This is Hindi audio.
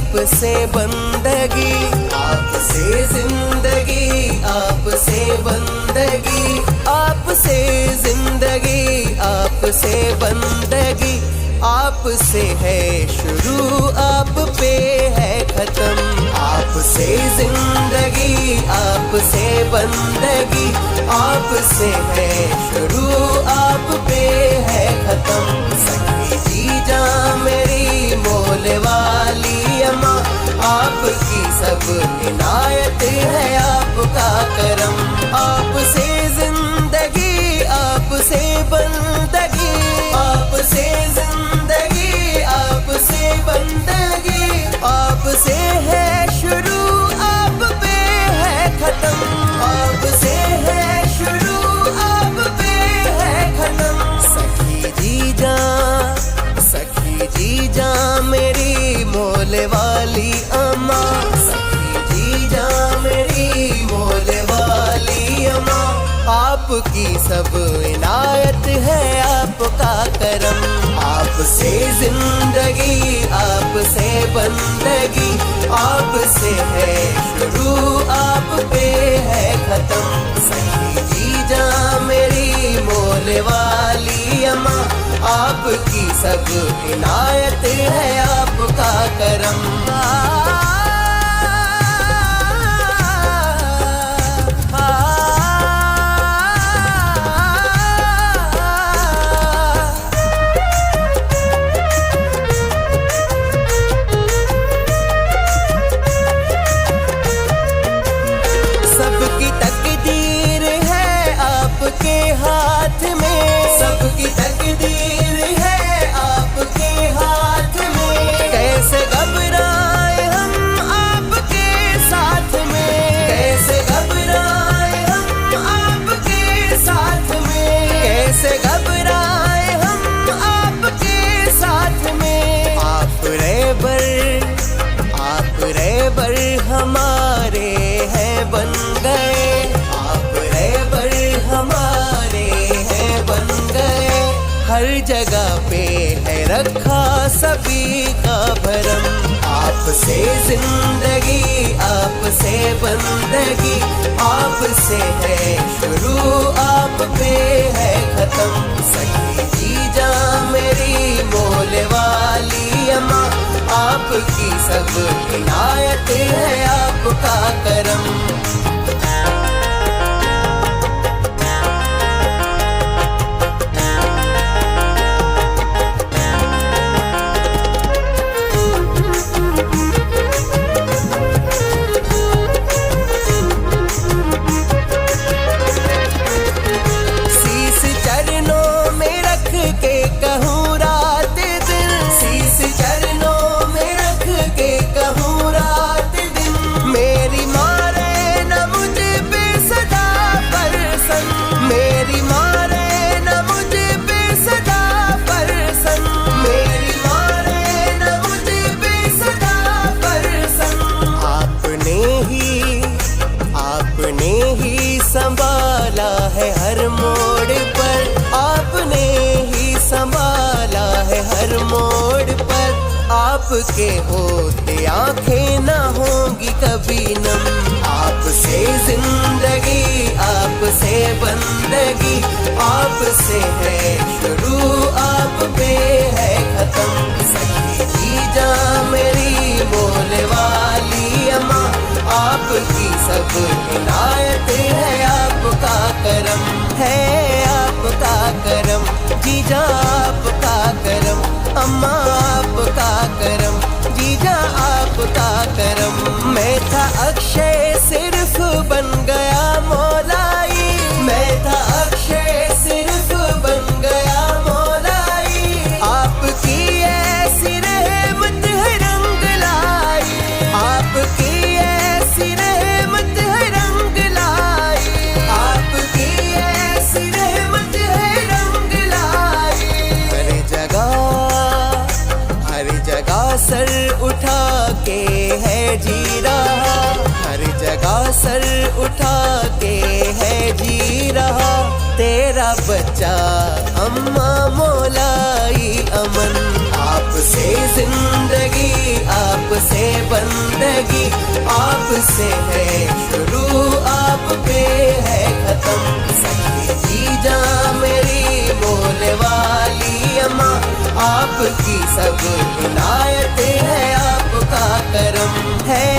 आपसे बंदगी, आपसे जिंदगी, आपसे बंदगी, आपसे जिंदगी, आपसे बंदगी, आपसे है शुरू, आप पे है खत्म। आपसे जिंदगी, आपसे बंदगी, आपसे है शुरू, आप पे है खत्म। सखी जीजा मेरी मोल वाली अम्मा, आपकी सब इनायत है, आपका करम। आपसे जिंदगी, आपसे बंदगी, आपसे जिंदगी, आपसे बंदगी, आपसे है शुरू, आप पे है खत्म। आपसे है शुरू, आप पे है खत्म। सखी जीजा, सखी जीजा मेरी मोल वाली अम्मा, सखी जीजा मेरी मोल वाली अम्मा, आपकी सब इनायत है, आपका करम। आपसे जिंदगी, आपसे बंदगी, आपसे है शुरू, आप पे है खत्म। सखी जीजा मेरी मोल वाली अम्मा, आपकी सब इनायत है, आपका करम। सबकी तकदीर है आपके हाथ में, सबकी तकदीर है आपके हाथ में। कैसे घबराए हम आपके साथ में, कैसे घबराए हम आपके साथ में, कैसे घबराए हम आपके साथ में। आप रहबर हमारे हैं बन गए, आप रहबर हमारे हैं बन गए। हर जगह पे है रखा सभी का भरम। आपसे जिंदगी, आपसे बंदगी, आपसे है शुरू, आप पे है खत्म। सखी जीजा मेरी मोल वाली अम्मा, आपकी सब इनायत है, आपका करम। शीश चरणों में रख के कहूँ रात दिन, शीश चरणों में रख के कहूँ रात दिन। मेरी मारे न मुझ पे सदा परसन, मेरी मारे न मुझ पे सदा परसन, मेरी मारे न मुझ पे सदा परसन। आपने ही संभाला है हर मोड़ पर, आपने ही संभाला है हर मोड़ पर। आपके होते आंखें ना होंगी कभी नम। आपसे जिंदगी, आपसे बंदगी, आपसे है शुरू, आप पे है खत्म। सखी जीजा मेरी मोल वाली अम्मा, आपकी सब इनायत है, आपका करम है, आपका करम। जीजा आपका करम, अम्मा आपका करम, जीजा आपका करम। मैं था अक्षय सिर्फ बन गया मौलाई, मैं था अक्षय सिर्फ बन गया मौलाई। आपकी ऐसी रहमत है रंग लाई, आपकी ऐसी रहमत है रंग लाई, आपकी ऐसी रहमत है रंग लाई। हर जगह सर उठा के है जी रहा, हर जगह सर उठा के है जी रहा। तेरा बच्चा अम्मा मौलाई अमन, आपसे जिंदगी, आपसे से है शुरू, आप पे है खत्म। सच्ची जीजा मेरी मोल वाली अम्मा, आपकी सब इनायत है, आपका करम है।